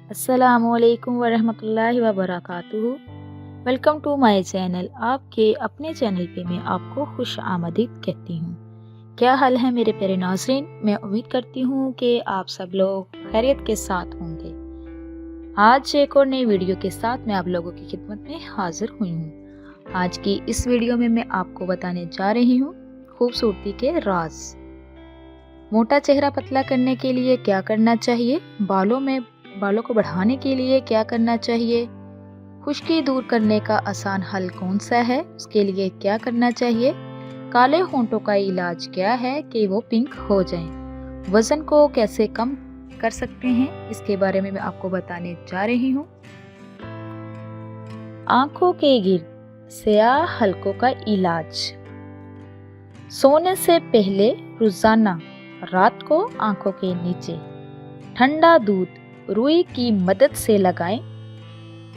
अस्सलामुअलैकुम वरहमतुल्लाहि वबरकातुहू। Welcome to my channel. आपके अपने चैनल पे मैं आपको खुश आमदीद कहती हूँ। क्या हाल है मेरे प्यारे नाज़रीन? मैं उम्मीद करती हूँ कि आप सब लोग खैरियत के साथ होंगे। आज एक और नई वीडियो के साथ मैं आप लोगों की खिदमत में हाजिर हुई हूँ। आज की इस वीडियो में मैं आपको बताने जा रही हूँ खूबसूरती के राज। मोटा चेहरा पतला करने के लिए क्या करना चाहिए, बालों को बढ़ाने के लिए क्या करना चाहिए, खुश्की दूर करने का आसान हल कौन सा है, उसके लिए क्या करना चाहिए, काले होंठों का इलाज क्या है कि वो पिंक हो जाएं, वजन को कैसे कम कर सकते हैं, इसके बारे में मैं आपको बताने जा रही हूँ। आंखों के गिर्द स्याह हलकों का इलाज। सोने से पहले रोजाना रात को आंखों के नीचे ठंडा दूध रुई की मदद से लगाएं।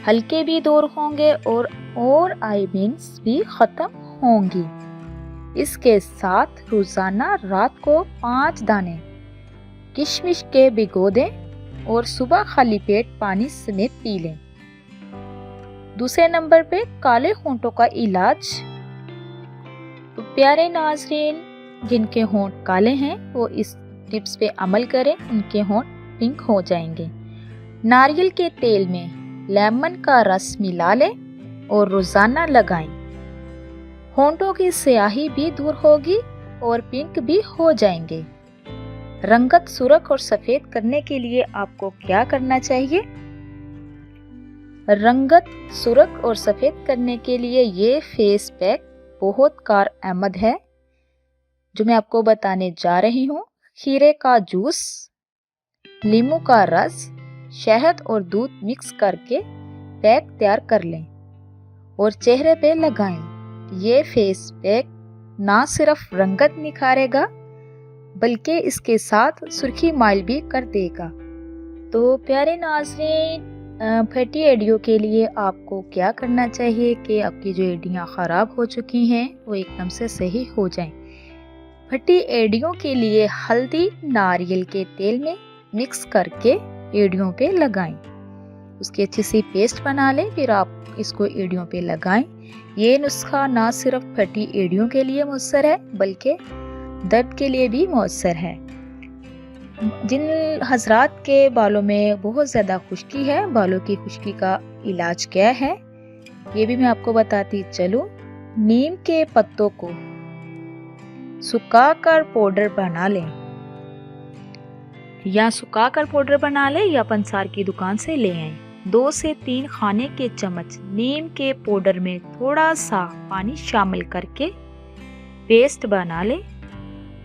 हल्के भी दूर होंगे और आई बीन्स भी खत्म होंगी। इसके साथ रोजाना रात को 5 दाने किशमिश के भिगो दें और सुबह खाली पेट पानी समेत पी लें। दूसरे नंबर पे काले होंठों का इलाज। तो प्यारे नाज़रीन, जिनके होंठ काले हैं वो इस टिप्स पे अमल करें, उनके होंठ पिंक हो जाएंगे। नारियल के तेल में लेमन का रस मिला लें और रोजाना लगाएं। होंठों की स्याही भी दूर होगी और पिंक भी हो जाएंगे। रंगत सुर्ख और सफेद करने के लिए आपको क्या करना चाहिए? रंगत सुर्ख और सफेद करने के लिए ये फेस पैक बहुत कारआमद है जो मैं आपको बताने जा रही हूँ। खीरे का जूस, नींबू का रस, शहद और दूध मिक्स करके पैक तैयार कर लें और चेहरे पे लगाएं। ये फेस पैक ना सिर्फ रंगत निखारेगा बल्कि इसके साथ सुर्खी माइल भी कर देगा। तो प्यारे नाज़रीन, फैटी एड़ियों के लिए आपको क्या करना चाहिए कि आपकी जो एड़ियाँ ख़राब हो चुकी हैं वो एकदम से सही हो जाएं। फटी एड़ियों के लिए हल्दी नारियल के तेल में मिक्स करके एड़ियों पे लगाएं। उसकी अच्छी सी पेस्ट बना लें, फिर आप इसको एड़ियों पे लगाएं। ये नुस्खा ना सिर्फ फटी एड़ियों के लिए मौसर है बल्कि दर्द के लिए भी मौसर है। जिन हजरात के बालों में बहुत ज़्यादा खुश्की है, बालों की खुश्की का इलाज क्या है ये भी मैं आपको बताती चलूँ। नीम के पत्तों को सुखाकर पाउडर बना लें या पंसार की दुकान से ले आएं। 2 से 3 खाने के चम्मच नीम के पाउडर में थोड़ा सा पानी शामिल करके पेस्ट बना लें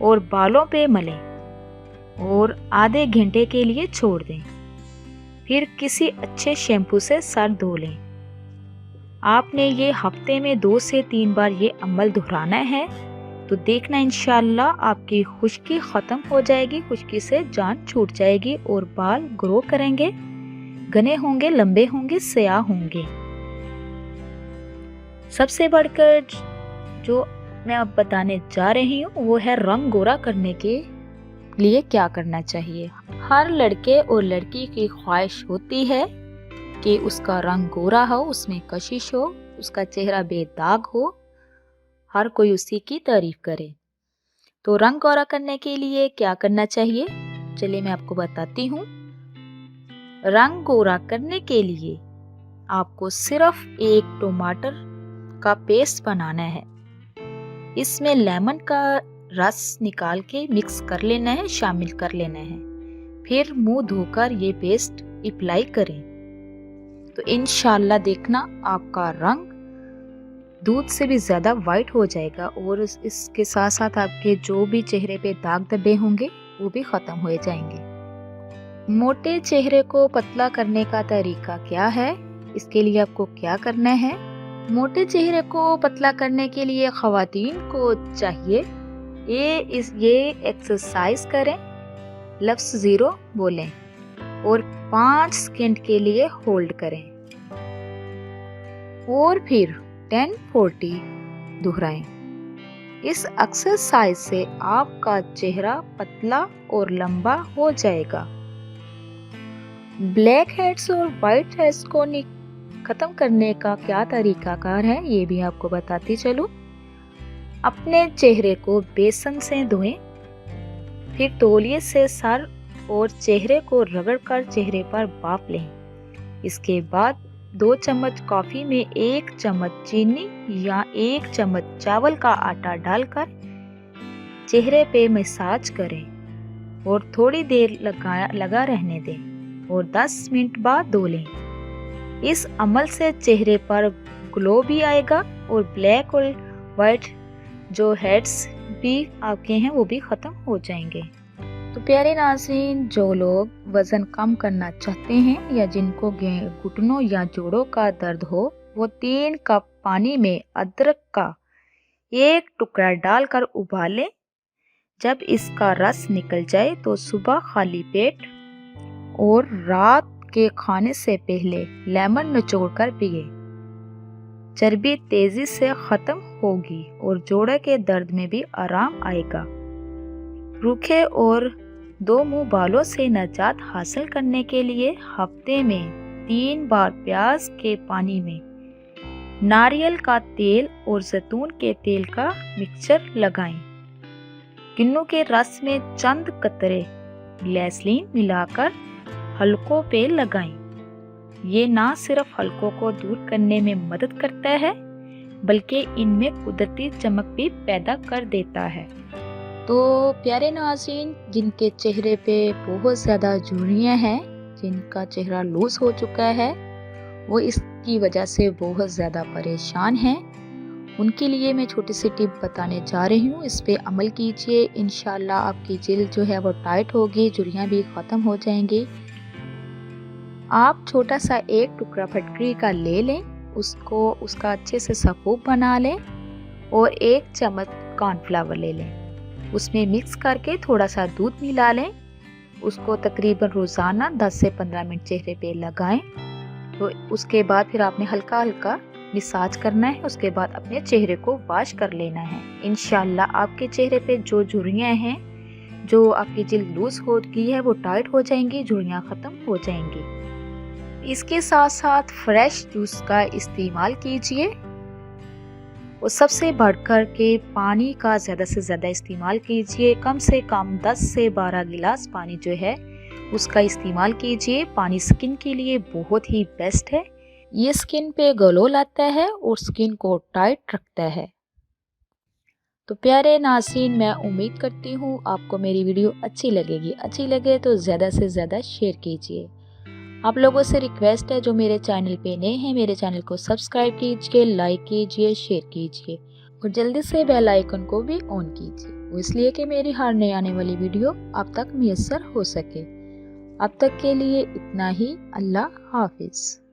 और बालों पे मलें और आधे घंटे के लिए छोड़ दें। फिर किसी अच्छे शैम्पू से सर धो लें। आपने ये हफ्ते में 2 से 3 बार ये अमल दोहराना है तो देखना इंशाअल्लाह आपकी खुश्की ख़त्म हो जाएगी, खुश्की से जान छूट जाएगी और बाल ग्रो करेंगे, घने होंगे, लंबे होंगे, स्याह होंगे। सबसे बढ़कर जो मैं अब बताने जा रही हूँ वो है रंग गोरा करने के लिए क्या करना चाहिए। हर लड़के और लड़की की ख्वाहिश होती है कि उसका रंग गोरा हो, उसमें कशिश हो, उसका चेहरा बेदाग हो, हर कोई उसी की तारीफ करे। तो रंग गोरा करने के लिए क्या करना चाहिए, चलिए मैं आपको बताती हूँ। रंग गोरा करने के लिए आपको सिर्फ एक टमाटर का पेस्ट बनाना है। इसमें लेमन का रस निकाल के मिक्स कर लेना है, शामिल कर लेना है। फिर मुंह धोकर ये पेस्ट अप्लाई करें तो इंशाल्लाह देखना आपका रंग दूध से भी ज़्यादा वाइट हो जाएगा और इसके साथ साथ आपके जो भी चेहरे पे दाग धब्बे होंगे वो भी ख़त्म हो जाएंगे। मोटे चेहरे को पतला करने का तरीका क्या है, इसके लिए आपको क्या करना है? मोटे चेहरे को पतला करने के लिए ख़वातीन को चाहिए ये एक्सरसाइज करें, लफ्ज़ 0 बोलें और 5 सेकंड के लिए होल्ड करें और फिर 10-40 दोहराएं। इस एक्सरसाइज से आपका चेहरा पतला और लंबा हो जाएगा। ब्लैक हेड्स और वाइट हेड्स को खत्म करने का क्या तरीका कार है ये भी आपको बताती चलूं। अपने चेहरे को बेसन से धोएं, फिर तौलिए से सर और चेहरे को रगड़कर चेहरे पर भाप लें। इसके बाद 2 चम्मच कॉफी में 1 चम्मच चीनी या 1 चम्मच चावल का आटा डालकर चेहरे पे मसाज करें और थोड़ी देर लगा रहने दें और 10 मिनट बाद धो लें। इस अमल से चेहरे पर ग्लो भी आएगा और ब्लैक और वाइट जो हेड्स भी आपके हैं वो भी ख़त्म हो जाएंगे। तो प्यारे नाज़रीन, जो लोग वज़न कम करना चाहते हैं या जिनको घुटनों या जोड़ों का दर्द हो, वो 3 कप पानी में अदरक का 1 टुकड़ा डालकर उबालें। जब इसका रस निकल जाए तो सुबह खाली पेट और रात के खाने से पहले लेमन निचोड़कर पिए। चर्बी तेजी से खत्म होगी और जोड़े के दर्द में भी आराम आएगा। रूखे और 2 मुंह बालों से निजात हासिल करने के लिए हफ्ते में 3 बार प्याज के पानी में नारियल का तेल और जैतून के तेल का मिक्सचर लगाएं। किन्नू के रस में चंद कतरे ग्लिसरीन मिलाकर हलकों पे लगाएं। ये ना सिर्फ हलकों को दूर करने में मदद करता है बल्कि इनमें कुदरती चमक भी पैदा कर देता है। तो प्यारे नाज़रीन, जिनके चेहरे पे बहुत ज़्यादा झुर्रियाँ हैं, जिनका चेहरा लूज हो चुका है, वो इसकी वजह से बहुत ज़्यादा परेशान हैं, उनके लिए मैं छोटी सी टिप बताने जा रही हूँ। इस पे अमल कीजिए, इंशाल्लाह आपकी जिल्द जो है वो टाइट होगी, झुर्रियाँ भी ख़त्म हो जाएंगी। आप छोटा सा 1 टुकड़ा फटकरी का ले लें, उसका अच्छे से सफूप बना लें और 1 चम्मच कॉर्नफ्लावर ले लें। उसमें मिक्स करके थोड़ा सा दूध मिला लें। उसको तकरीबन रोज़ाना 10 से 15 मिनट चेहरे पे लगाएं। तो उसके बाद फिर आपने हल्का हल्का मसाज करना है। उसके बाद अपने चेहरे को वॉश कर लेना है। इंशाल्लाह आपके चेहरे पे जो झुर्रियाँ हैं, जो आपकी जिल्द लूज हो गई है, वो टाइट हो जाएंगी, झुर्रियाँ ख़त्म हो जाएंगी। इसके साथ साथ फ्रेश जूस का इस्तेमाल कीजिए और सबसे बढ़कर के पानी का ज़्यादा से ज़्यादा इस्तेमाल कीजिए। कम से कम 10 से 12 गिलास पानी जो है उसका इस्तेमाल कीजिए। पानी स्किन के लिए बहुत ही बेस्ट है। ये स्किन पे ग्लो लाता है और स्किन को टाइट रखता है। तो प्यारे नाज़रीन, मैं उम्मीद करती हूँ आपको मेरी वीडियो अच्छी लगेगी। अच्छी लगे तो ज़्यादा से ज़्यादा शेयर कीजिए। आप लोगों से रिक्वेस्ट है, जो मेरे चैनल पे नए हैं, मेरे चैनल को सब्सक्राइब कीजिए, लाइक कीजिए, शेयर कीजिए और जल्दी से बेल आइकन को भी ऑन कीजिए। वो इसलिए कि मेरी हर नई आने वाली वीडियो आप तक मुयस्सर हो सके। अब तक के लिए इतना ही। अल्लाह हाफिज़।